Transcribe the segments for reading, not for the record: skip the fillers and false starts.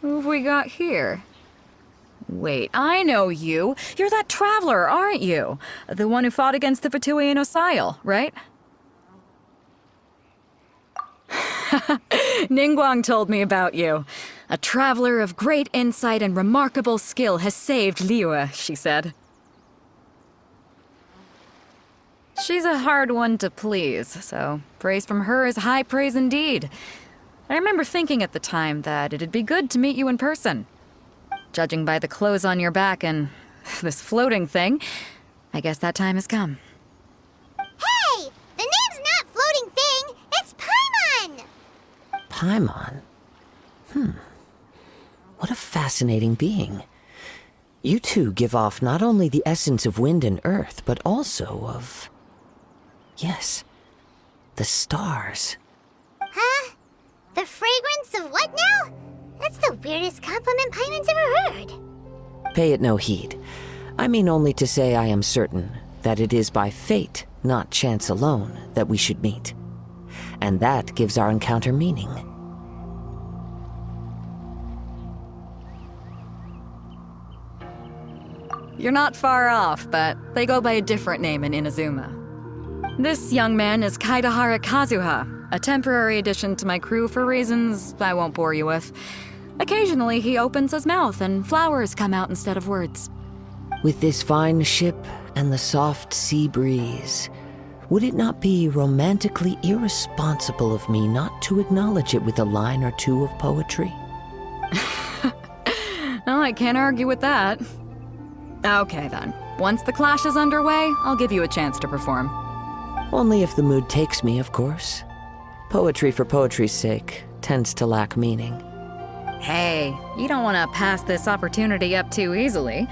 Who have we got here? Wait, I know you. You're that traveler, aren't you? The one who fought against the Beidou Osile, right? Ningguang told me about you. A traveler of great insight and remarkable skill has saved Liyue, she said. She's a hard one to please, so praise from her is high praise indeed. I remember thinking at the time that it'd be good to meet you in person. Judging by the clothes on your back and this floating thing, I guess that time has come. Hey! The name's not Floating Thing, it's Paimon! Paimon? What a fascinating being. You two give off not only the essence of wind and earth, but also of... yes, the stars. Huh? The fragrance of what now? That's the weirdest compliment Paimon's ever heard. Pay it no heed. I mean only to say I am certain that it is by fate, not chance alone, that we should meet. And that gives our encounter meaning. You're not far off, but they go by a different name in Inazuma. This young man is Kaidahara Kazuha, a temporary addition to my crew for reasons I won't bore you with. Occasionally, he opens his mouth and flowers come out instead of words. With this fine ship and the soft sea breeze, would it not be romantically irresponsible of me not to acknowledge it with a line or two of poetry? Oh, I can't argue with that. Okay then. Once the clash is underway, I'll give you a chance to perform. Only if the mood takes me, of course. Poetry for poetry's sake tends to lack meaning. Hey, you don't want to pass this opportunity up too easily,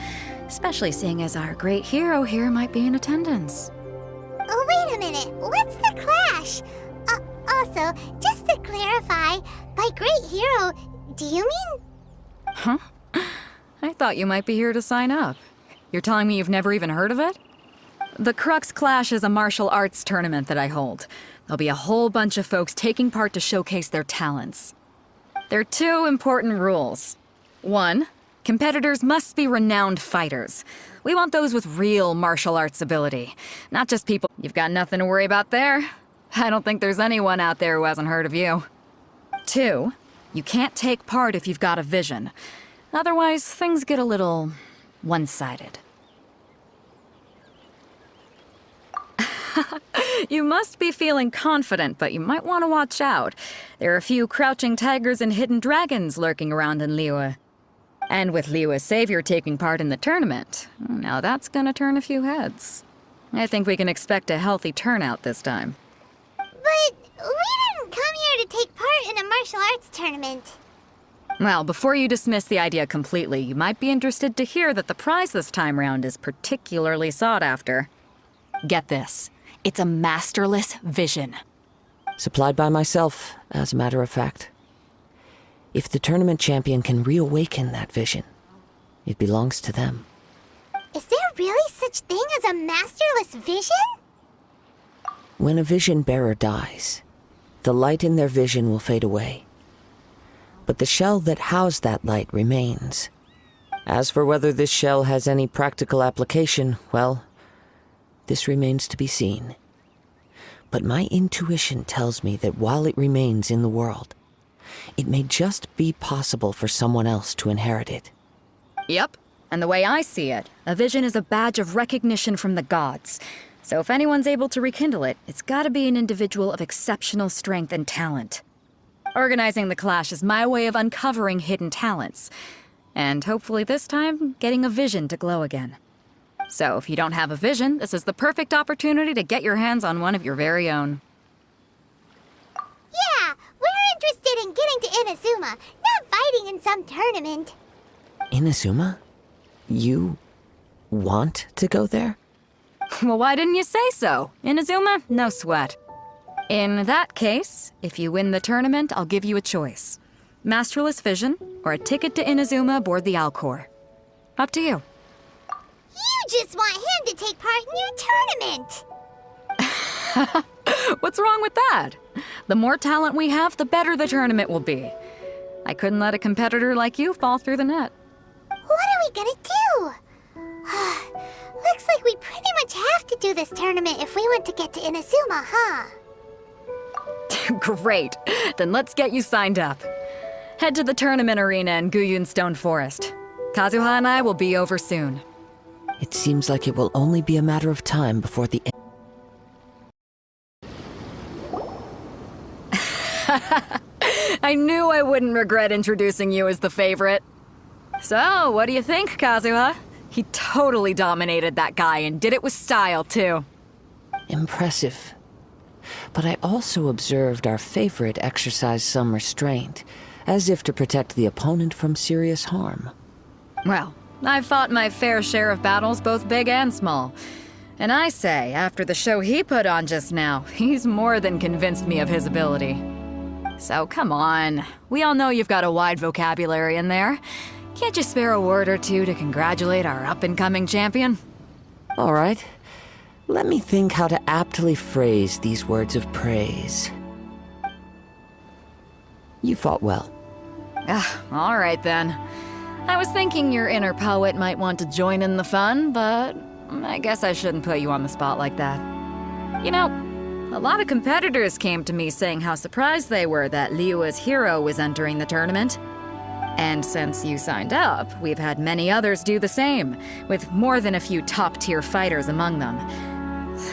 especially seeing as our great hero here might be in attendance. Oh, wait a minute. What's the clash? Also, just to clarify, by great hero, do you mean... Huh? I thought you might be here to sign up. You're telling me you've never even heard of it? The Crux Clash is a martial arts tournament that I hold. There'll be a whole bunch of folks taking part to showcase their talents. There are two important rules. One, competitors must be renowned fighters. We want those with real martial arts ability, not just people. You've got nothing to worry about there. I don't think there's anyone out there who hasn't heard of you. Two, you can't take part if you've got a vision. Otherwise, things get a little one-sided. You must be feeling confident, but you might want to watch out. There are a few crouching tigers and hidden dragons lurking around in Liyue. And with Liyue's savior taking part in the tournament, now that's gonna turn a few heads. I think we can expect a healthy turnout this time. But we didn't come here to take part in a martial arts tournament. Well, before you dismiss the idea completely, you might be interested to hear that the prize this time round is particularly sought after. Get this. It's a masterless vision. Supplied by myself, as a matter of fact. If the tournament champion can reawaken that vision, it belongs to them. Is there really such thing as a masterless vision? When a vision bearer dies, the light in their vision will fade away. But the shell that housed that light remains. As for whether this shell has any practical application, well, this remains to be seen. But my intuition tells me that while it remains in the world, it may just be possible for someone else to inherit it. Yep. And the way I see it, a vision is a badge of recognition from the gods. So if anyone's able to rekindle it, it's gotta be an individual of exceptional strength and talent. Organizing the clash is my way of uncovering hidden talents. And hopefully this time, getting a vision to glow again. So if you don't have a vision, this is the perfect opportunity to get your hands on one of your very own. Yeah, we're interested in getting to Inazuma, not fighting in some tournament. Inazuma? You want to go there? Well, why didn't you say so? Inazuma, no sweat. In that case, if you win the tournament, I'll give you a choice. Masterless Vision, or a ticket to Inazuma aboard the Alcor. Up to you. You just want him to take part in your tournament. What's wrong with that? The more talent we have, the better the tournament will be. I couldn't let a competitor like you fall through the net. What are we gonna do? Looks like we pretty much have to do this tournament if we want to get to Inazuma, huh? Great. Then let's get you signed up. Head to the tournament arena in Guyun Stone Forest. Kazuha and I will be over soon. It seems like it will only be a matter of time before the end. I knew I wouldn't regret introducing you as the favorite. So, what do you think, Kazuha? He totally dominated that guy and did it with style, too. Impressive. But I also observed our favorite exercise some restraint, as if to protect the opponent from serious harm. Well, I've fought my fair share of battles, both big and small. And I say, after the show he put on just now, he's more than convinced me of his ability. So come on, we all know you've got a wide vocabulary in there. Can't you spare a word or two to congratulate our up-and-coming champion? All right. Let me think how to aptly phrase these words of praise. You fought well. All right then. I was thinking your inner poet might want to join in the fun, but I guess I shouldn't put you on the spot like that. You know, a lot of competitors came to me saying how surprised they were that Liyue's hero was entering the tournament. And since you signed up, we've had many others do the same, with more than a few top-tier fighters among them.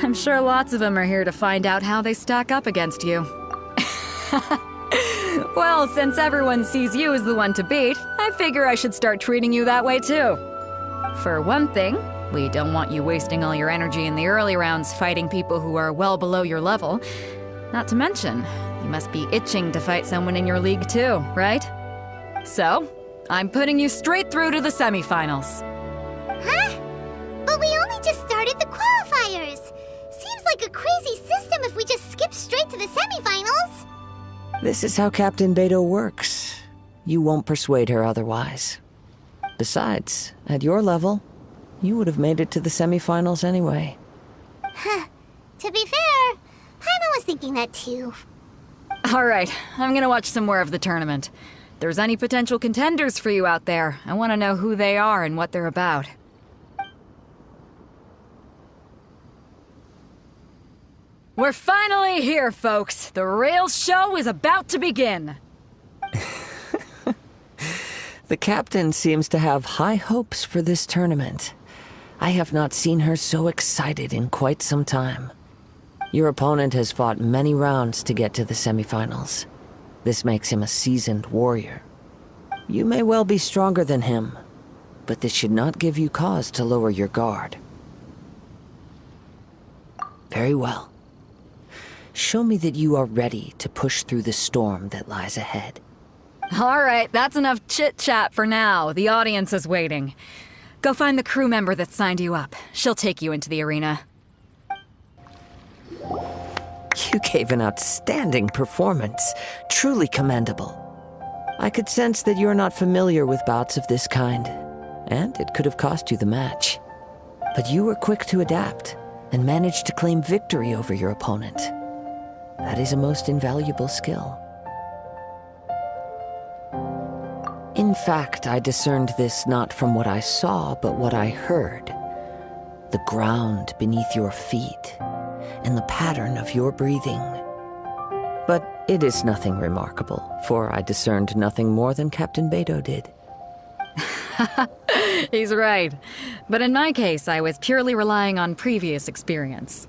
I'm sure lots of them are here to find out how they stack up against you. Well, since everyone sees you as the one to beat, I figure I should start treating you that way too. For one thing, we don't want you wasting all your energy in the early rounds fighting people who are well below your level. Not to mention, you must be itching to fight someone in your league too, right? So, I'm putting you straight through to the semifinals. Huh? But we only just started the qualifiers. Seems like a crazy system if we just skip straight to the semifinals. This is how Captain Beidou works. You won't persuade her otherwise. Besides, at your level, you would have made it to the semifinals anyway. Huh. To be fair, Paimon was thinking that too. Alright, I'm gonna watch some more of the tournament. If there's any potential contenders for you out there, I want to know who they are and what they're about. We're finally here, folks! The real show is about to begin! The captain seems to have high hopes for this tournament. I have not seen her so excited in quite some time. Your opponent has fought many rounds to get to the semifinals. This makes him a seasoned warrior. You may well be stronger than him, but this should not give you cause to lower your guard. Very well. Show me that you are ready to push through the storm that lies ahead. Alright, that's enough chit-chat for now. The audience is waiting. Go find the crew member that signed you up. She'll take you into the arena. You gave an outstanding performance. Truly commendable. I could sense that you're not familiar with bouts of this kind, and it could have cost you the match. But you were quick to adapt, and managed to claim victory over your opponent. That is a most invaluable skill. In fact, I discerned this not from what I saw, but what I heard. The ground beneath your feet, and the pattern of your breathing. But it is nothing remarkable, for I discerned nothing more than Captain Beidou did. He's right. But in my case, I was purely relying on previous experience.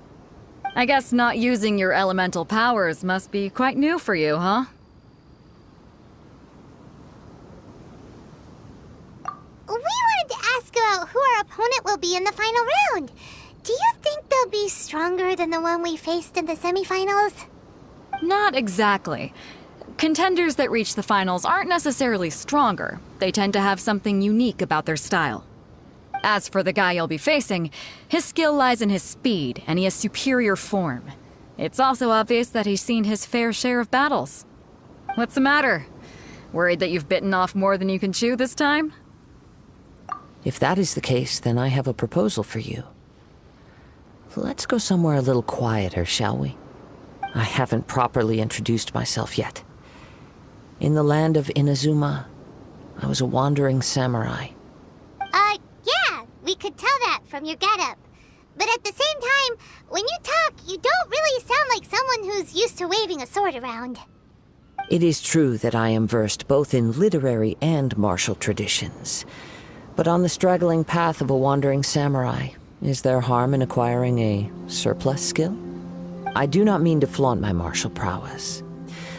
I guess not using your elemental powers must be quite new for you, huh? We wanted to ask about who our opponent will be in the final round. Do you think they'll be stronger than the one we faced in the semifinals? Not exactly. Contenders that reach the finals aren't necessarily stronger. They tend to have something unique about their style. As for the guy you'll be facing, his skill lies in his speed, and he has superior form. It's also obvious that he's seen his fair share of battles. What's the matter? Worried that you've bitten off more than you can chew this time? If that is the case, then I have a proposal for you. Let's go somewhere a little quieter, shall we? I haven't properly introduced myself yet. In the land of Inazuma, I was a wandering samurai. Yeah, we could tell that from your getup. But at the same time, when you talk, you don't really sound like someone who's used to waving a sword around. It is true that I am versed both in literary and martial traditions. But on the straggling path of a wandering samurai, is there harm in acquiring a surplus skill? I do not mean to flaunt my martial prowess,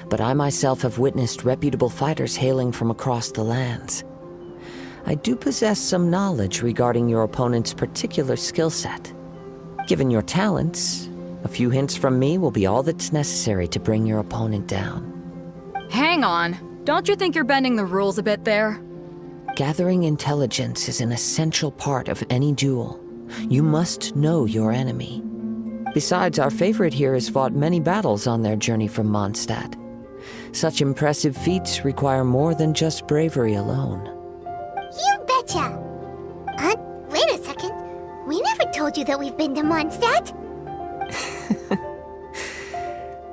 but I myself have witnessed reputable fighters hailing from across the lands. I do possess some knowledge regarding your opponent's particular skill set. Given your talents, a few hints from me will be all that's necessary to bring your opponent down. Hang on. Don't you think you're bending the rules a bit there? Gathering intelligence is an essential part of any duel. You must know your enemy. Besides, our favorite here has fought many battles on their journey from Mondstadt. Such impressive feats require more than just bravery alone. You betcha! Wait a second. We never told you that we've been to Mondstadt.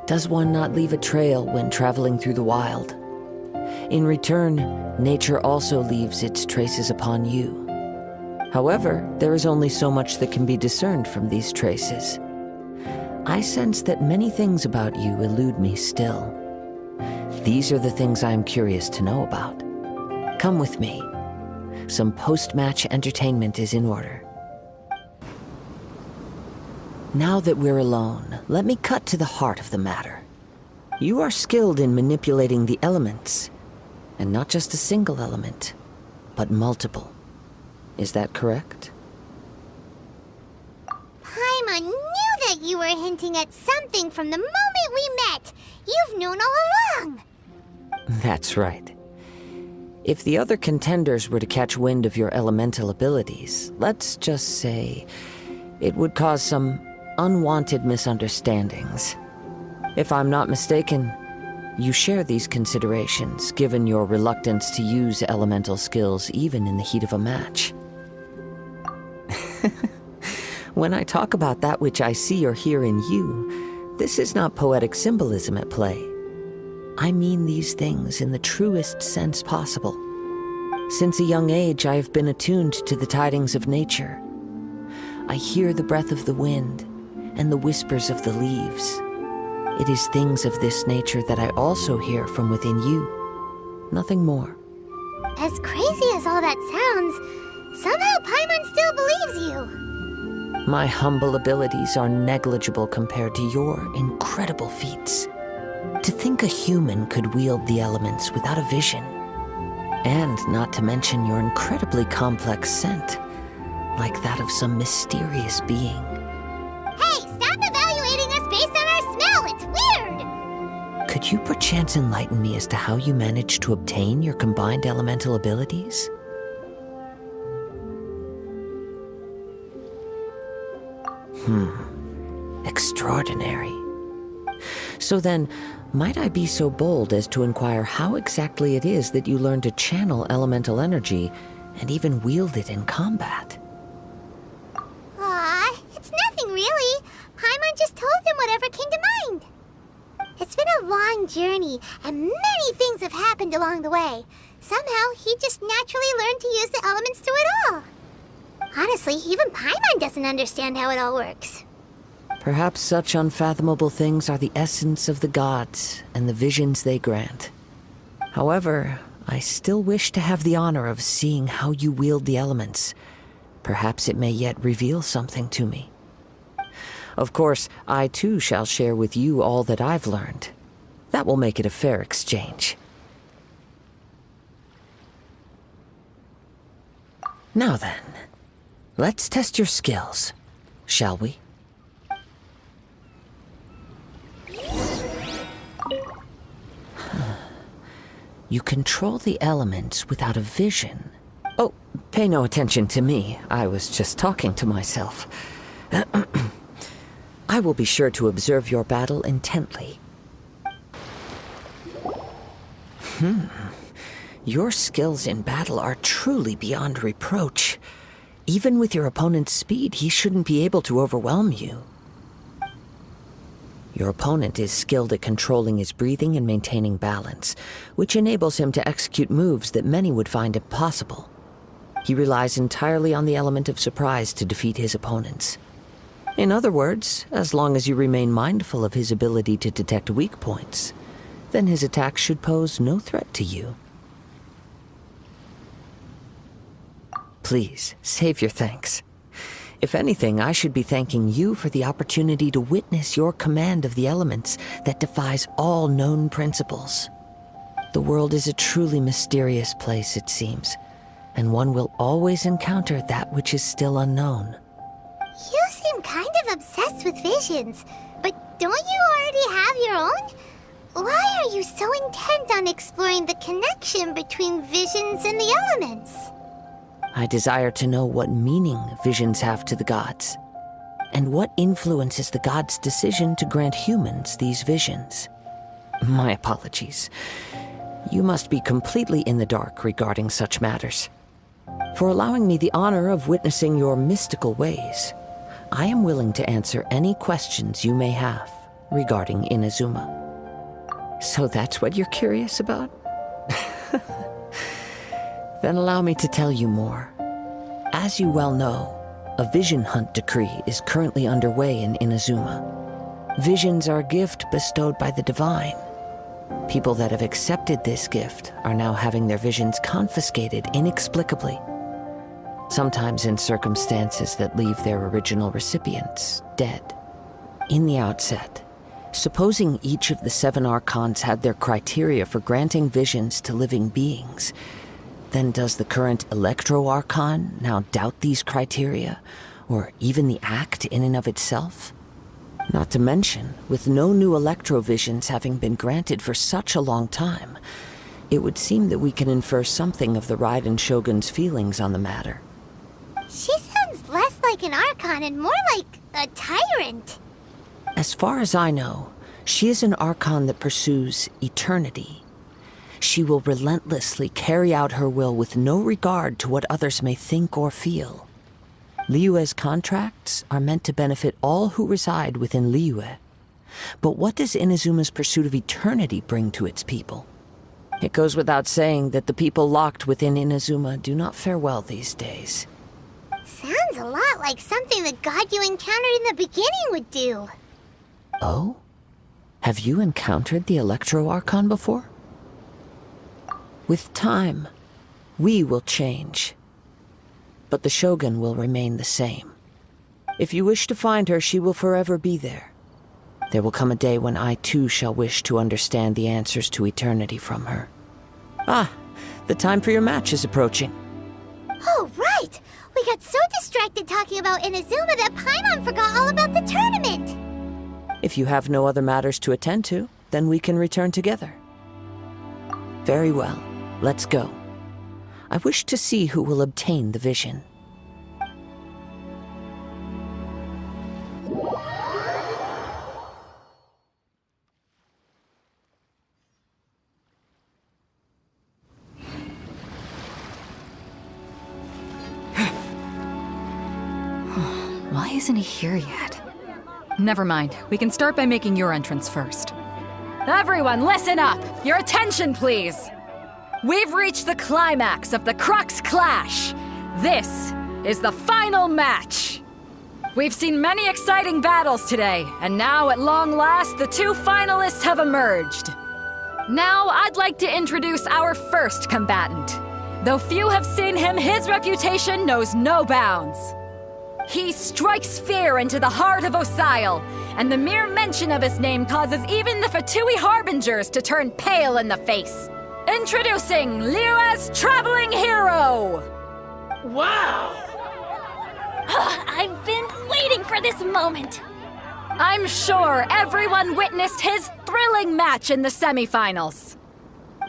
Does one not leave a trail when traveling through the wild? In return, nature also leaves its traces upon you. However, there is only so much that can be discerned from these traces. I sense that many things about you elude me still. These are the things I am curious to know about. Come with me. Some post-match entertainment is in order. Now that we're alone, let me cut to the heart of the matter. You are skilled in manipulating the elements, and not just a single element, but multiple. Is that correct? Paimon knew that you were hinting at something from the moment we met. You've known all along. That's right. If the other contenders were to catch wind of your elemental abilities, let's just say it would cause some unwanted misunderstandings. If I'm not mistaken, you share these considerations, given your reluctance to use elemental skills even in the heat of a match. When I talk about that which I see or hear in you, this is not poetic symbolism at play. I mean these things in the truest sense possible. Since a young age, I have been attuned to the tidings of nature. I hear the breath of the wind and the whispers of the leaves. It is things of this nature that I also hear from within you. Nothing more. As crazy as all that sounds, somehow Paimon still believes you. My humble abilities are negligible compared to your incredible feats. To think a human could wield the elements without a vision. And not to mention your incredibly complex scent, like that of some mysterious being. Hey, stop evaluating us based on our smell! It's weird! Could you perchance enlighten me as to how you managed to obtain your combined elemental abilities? Extraordinary. So then, might I be so bold as to inquire how exactly it is that you learned to channel elemental energy and even wield it in combat? Aw, it's nothing really. Paimon just told him whatever came to mind. It's been a long journey, and many things have happened along the way. Somehow, he just naturally learned to use the elements through it all. Honestly, even Paimon doesn't understand how it all works. Perhaps such unfathomable things are the essence of the gods and the visions they grant. However, I still wish to have the honor of seeing how you wield the elements. Perhaps it may yet reveal something to me. Of course, I too shall share with you all that I've learned. That will make it a fair exchange. Now then, let's test your skills, shall we? You control the elements without a vision. Oh, pay no attention to me. I was just talking to myself. I will be sure to observe your battle intently. Your skills in battle are truly beyond reproach. Even with your opponent's speed, he shouldn't be able to overwhelm you. Your opponent is skilled at controlling his breathing and maintaining balance, which enables him to execute moves that many would find impossible. He relies entirely on the element of surprise to defeat his opponents. In other words, as long as you remain mindful of his ability to detect weak points, then his attacks should pose no threat to you. Please, save your thanks. If anything, I should be thanking you for the opportunity to witness your command of the elements that defies all known principles. The world is a truly mysterious place, it seems, and one will always encounter that which is still unknown. You seem kind of obsessed with visions, but don't you already have your own? Why are you so intent on exploring the connection between visions and the elements? I desire to know what meaning visions have to the gods, and what influences the gods' decision to grant humans these visions. My apologies. You must be completely in the dark regarding such matters. For allowing me the honor of witnessing your mystical ways, I am willing to answer any questions you may have regarding Inazuma. So that's what you're curious about? Then allow me to tell you more. As you well know, a vision hunt decree is currently underway in Inazuma. Visions are a gift bestowed by the divine. People that have accepted this gift are now having their visions confiscated inexplicably, sometimes in circumstances that leave their original recipients dead. In the outset, supposing each of the 7 archons had their criteria for granting visions to living beings, then does the current Electro-Archon now doubt these criteria, or even the act in and of itself? Not to mention, with no new Electro-Visions having been granted for such a long time, it would seem that we can infer something of the Raiden Shogun's feelings on the matter. She sounds less like an Archon and more like a tyrant. As far as I know, she is an Archon that pursues eternity. She will relentlessly carry out her will with no regard to what others may think or feel. Liyue's contracts are meant to benefit all who reside within Liyue. But what does Inazuma's pursuit of eternity bring to its people? It goes without saying that the people locked within Inazuma do not fare well these days. Sounds a lot like something the god you encountered in the beginning would do. Oh? Have you encountered the Electro-Archon before? With time, we will change. But the Shogun will remain the same. If you wish to find her, she will forever be there. There will come a day when I too shall wish to understand the answers to eternity from her. Ah, the time for your match is approaching. Oh, right! We got so distracted talking about Inazuma that Paimon forgot all about the tournament! If you have no other matters to attend to, then we can return together. Very well. Let's go. I wish to see who will obtain the vision. Why isn't he here yet? Never mind. We can start by making your entrance first. Everyone, listen up! Your attention, please! We've reached the climax of the Crux Clash. This is the final match. We've seen many exciting battles today, and now at long last, the 2 finalists have emerged. Now, I'd like to introduce our first combatant. Though few have seen him, his reputation knows no bounds. He strikes fear into the heart of Osile, and the mere mention of his name causes even the Fatui Harbingers to turn pale in the face. Introducing Liyue's traveling hero! Wow! I've been waiting for this moment! I'm sure everyone witnessed his thrilling match in the semifinals.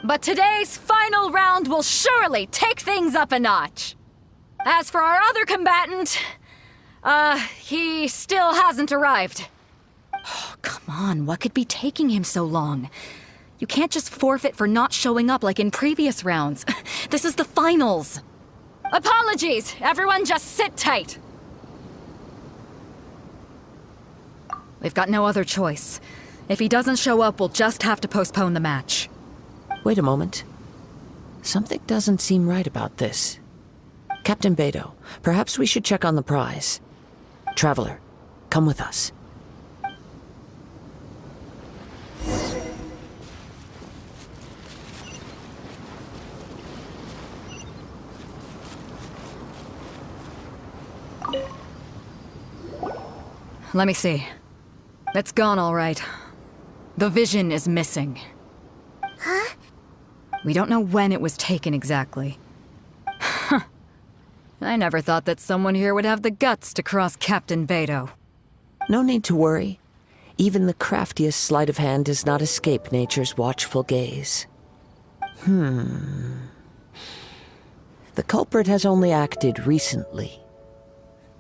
But today's final round will surely take things up a notch. As for our other combatant, he still hasn't arrived. Oh, come on, what could be taking him so long? You can't just forfeit for not showing up like in previous rounds. This is the finals. Apologies, everyone just sit tight. We've got no other choice. If he doesn't show up, we'll just have to postpone the match. Wait a moment. Something doesn't seem right about this. Captain Beidou, perhaps we should check on the prize. Traveler, come with us. Let me see. It's gone all right. The vision is missing. Huh? We don't know when it was taken exactly. I never thought that someone here would have the guts to cross Captain Beidou. No need to worry. Even the craftiest sleight of hand does not escape nature's watchful gaze. The culprit has only acted recently.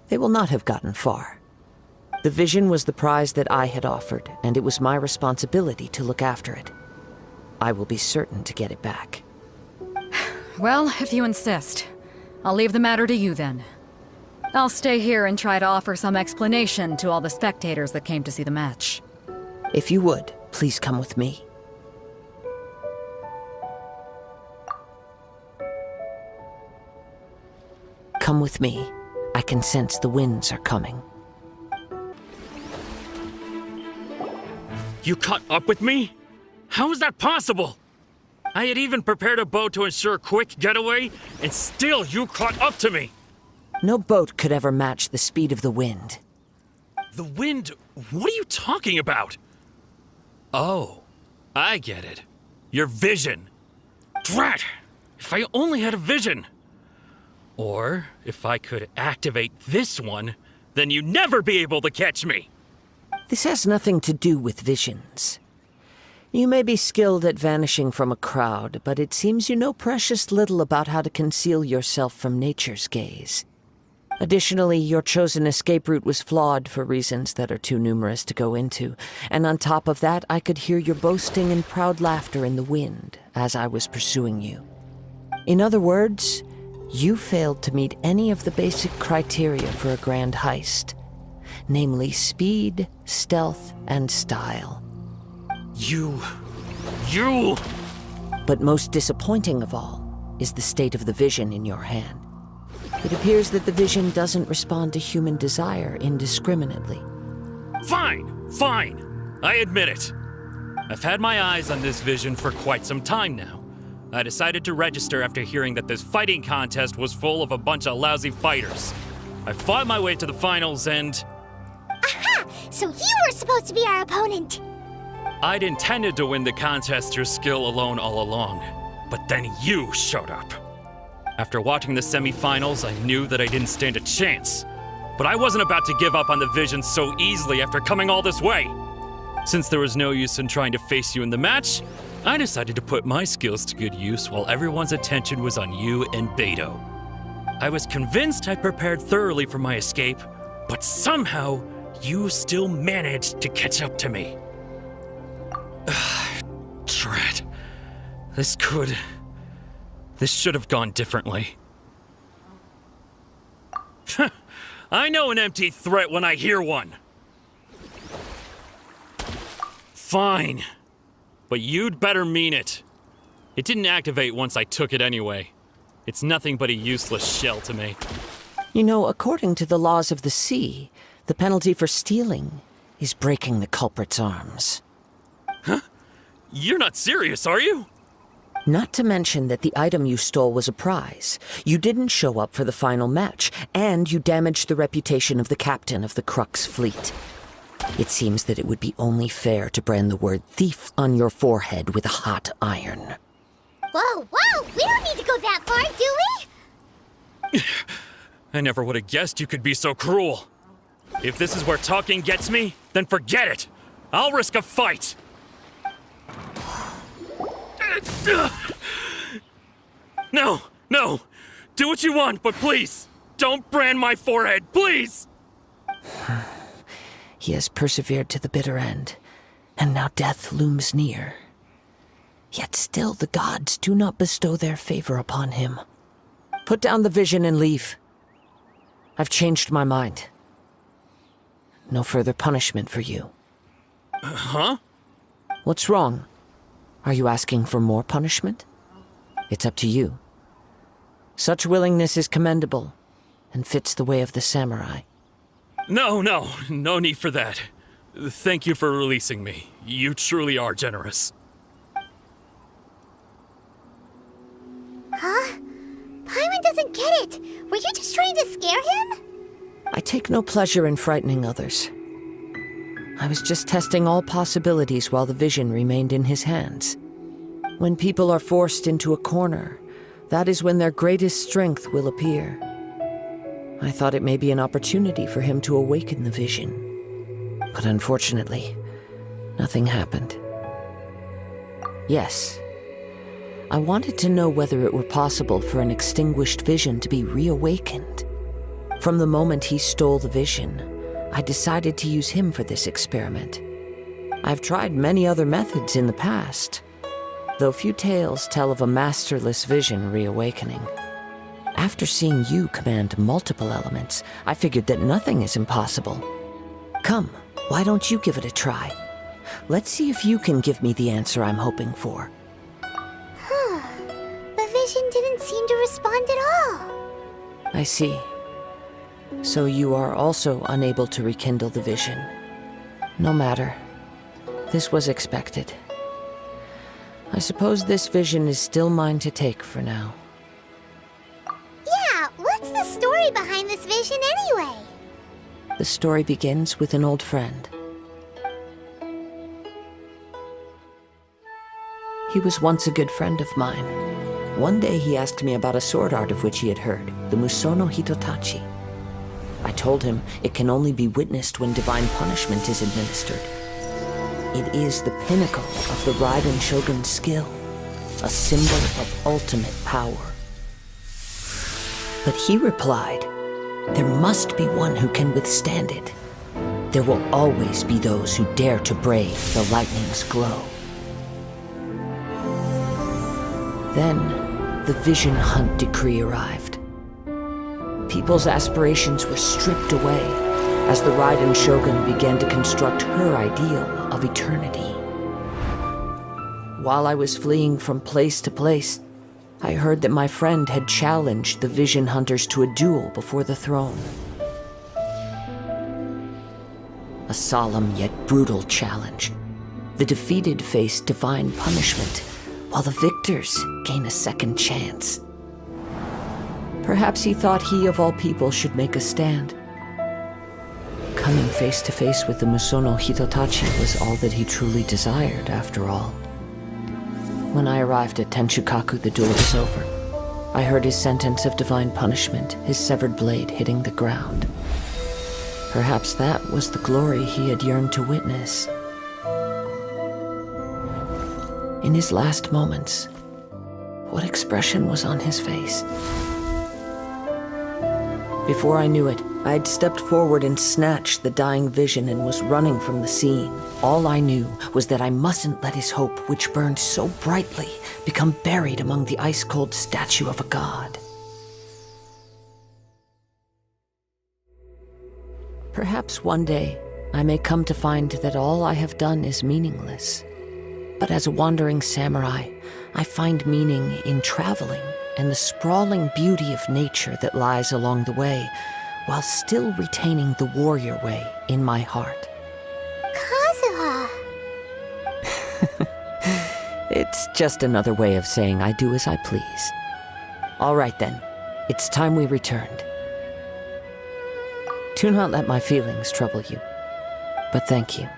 They will not have gotten far. The vision was the prize that I had offered, and it was my responsibility to look after it. I will be certain to get it back. Well, if you insist, I'll leave the matter to you then. I'll stay here and try to offer some explanation to all the spectators that came to see the match. If you would, please come with me. Come with me. I can sense the winds are coming. You caught up with me? How is that possible? I had even prepared a boat to ensure a quick getaway, and still you caught up to me! No boat could ever match the speed of the wind. The wind? What are you talking about? Oh, I get it. Your vision. Drat! If I only had a vision! Or, if I could activate this one, then you'd never be able to catch me! This has nothing to do with visions. You may be skilled at vanishing from a crowd, but it seems you know precious little about how to conceal yourself from nature's gaze. Additionally, your chosen escape route was flawed for reasons that are too numerous to go into, and on top of that, I could hear your boasting and proud laughter in the wind as I was pursuing you. In other words, you failed to meet any of the basic criteria for a grand heist. Namely speed, stealth, and style. You... But most disappointing of all is the state of the vision in your hand. It appears that the vision doesn't respond to human desire indiscriminately. Fine. I admit it. I've had my eyes on this vision for quite some time now. I decided to register after hearing that this fighting contest was full of a bunch of lousy fighters. I fought my way to the finals and... Aha! So you were supposed to be our opponent! I'd intended to win the contest through skill alone all along, but then you showed up. After watching the semi-finals, I knew that I didn't stand a chance. But I wasn't about to give up on the vision so easily after coming all this way. Since there was no use in trying to face you in the match, I decided to put my skills to good use while everyone's attention was on you and Beidou. I was convinced I prepared thoroughly for my escape, but somehow, you still managed to catch up to me. Drat. This should have gone differently. I know an empty threat when I hear one. Fine. But you'd better mean it. It didn't activate once I took it anyway. It's nothing but a useless shell to me. You know, according to the laws of the sea, the penalty for stealing is breaking the culprit's arms. Huh? You're not serious, are you? Not to mention that the item you stole was a prize. You didn't show up for the final match, and you damaged the reputation of the captain of the Crux fleet. It seems that it would be only fair to brand the word thief on your forehead with a hot iron. Whoa! We don't need to go that far, do we? I never would have guessed you could be so cruel. If this is where talking gets me, then forget it. I'll risk a fight. No. Do what you want, but please, don't brand my forehead, please! He has persevered to the bitter end, and now death looms near. Yet still the gods do not bestow their favor upon him. Put down the vision and leave. I've changed my mind. No further punishment for you. Huh? What's wrong? Are you asking for more punishment? It's up to you. Such willingness is commendable and fits the way of the samurai. No need for that. Thank you for releasing me. You truly are generous. Huh? Paimon doesn't get it. Were you just trying to scare him? I take no pleasure in frightening others. I was just testing all possibilities while the vision remained in his hands. When people are forced into a corner, that is when their greatest strength will appear. I thought it may be an opportunity for him to awaken the vision. But unfortunately, nothing happened. Yes, I wanted to know whether it were possible for an extinguished vision to be reawakened. From the moment he stole the vision, I decided to use him for this experiment. I've tried many other methods in the past, though few tales tell of a masterless vision reawakening. After seeing you command multiple elements, I figured that nothing is impossible. Come, why don't you give it a try? Let's see if you can give me the answer I'm hoping for. The vision didn't seem to respond at all. I see. So you are also unable to rekindle the vision. No matter. This was expected. I suppose this vision is still mine to take for now. Yeah, what's the story behind this vision anyway? The story begins with an old friend. He was once a good friend of mine. One day he asked me about a sword art of which he had heard, the Musono Hitotachi. I told him it can only be witnessed when divine punishment is administered. It is the pinnacle of the Raiden Shogun's skill, a symbol of ultimate power. But he replied, there must be one who can withstand it. There will always be those who dare to brave the lightning's glow. Then, the Vision Hunt decree arrived. People's aspirations were stripped away as the Raiden Shogun began to construct her ideal of eternity. While I was fleeing from place to place, I heard that my friend had challenged the Vision Hunters to a duel before the throne. A solemn yet brutal challenge. The defeated face divine punishment, while the victors gain a second chance. Perhaps he thought he of all people should make a stand. Coming face to face with the Musono Hitotachi was all that he truly desired, after all. When I arrived at Tenshukaku, the duel was over. I heard his sentence of divine punishment, his severed blade hitting the ground. Perhaps that was the glory he had yearned to witness. In his last moments, what expression was on his face? Before I knew it, I had stepped forward and snatched the dying vision and was running from the scene. All I knew was that I mustn't let his hope, which burned so brightly, become buried among the ice-cold statue of a god. Perhaps one day, I may come to find that all I have done is meaningless. But as a wandering samurai, I find meaning in traveling and the sprawling beauty of nature that lies along the way, while still retaining the warrior way in my heart. Kazuha! It's just another way of saying I do as I please. All right then, it's time we returned. Do not let my feelings trouble you, but thank you.